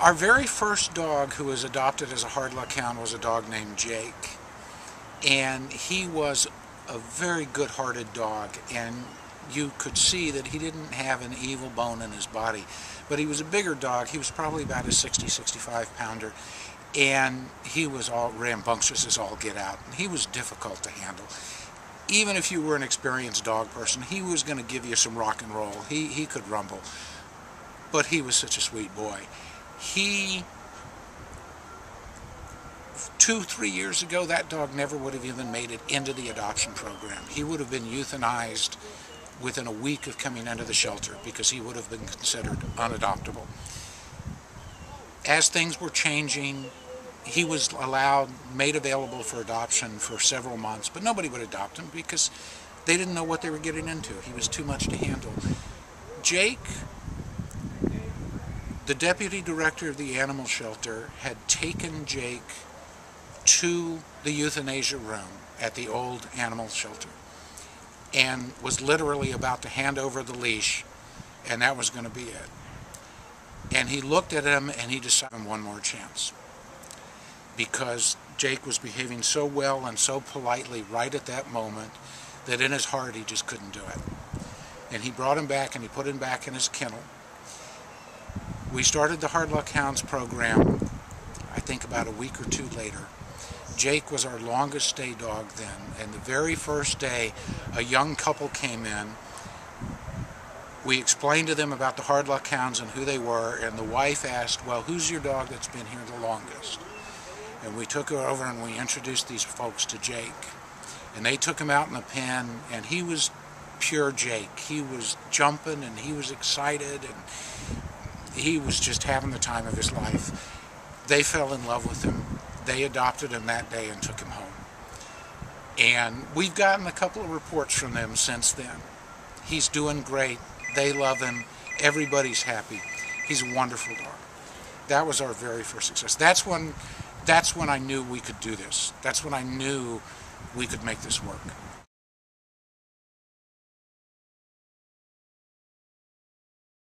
Our very first dog who was adopted as a hard luck hound was a dog named Jake. And he was a very good-hearted dog, and you could see that he didn't have an evil bone in his body. But he was a bigger dog. He was probably about a 60, 65 pounder, and he was all rambunctious as all get out. He was difficult to handle. Even if you were an experienced dog person, he was going to give you some rock and roll. He could rumble, but he was such a sweet boy. He 2-3 years ago, that dog never would have even made it into the adoption program. He would have been euthanized within a week of coming into the shelter because he would have been considered unadoptable. As things were changing, he was made available for adoption for several months, but nobody would adopt him because they didn't know what they were getting into. He was too much to handle. Jake, the deputy director of the animal shelter, had taken Jake to the euthanasia room at the old animal shelter and was literally about to hand over the leash, and that was going to be it. And he looked at him and he decided one more chance, because Jake was behaving so well and so politely right at that moment that in his heart he just couldn't do it. And he brought him back and he put him back in his kennel. We started the Hard Luck Hounds program, I think about a week or two later. Jake was our longest stay dog then, and the very first day a young couple came in. We explained to them about the Hard Luck Hounds and who they were, and the wife asked, well, who's your dog that's been here the longest? And we took her over and we introduced these folks to Jake. And they took him out in the pen, and he was pure Jake. He was jumping and he was excited and he was just having the time of his life. They fell in love with him. They adopted him that day and took him home. And we've gotten a couple of reports from them since then. He's doing great. They love him. Everybody's happy. He's a wonderful dog. That was our very first success. That's when I knew we could do this. That's when I knew we could make this work.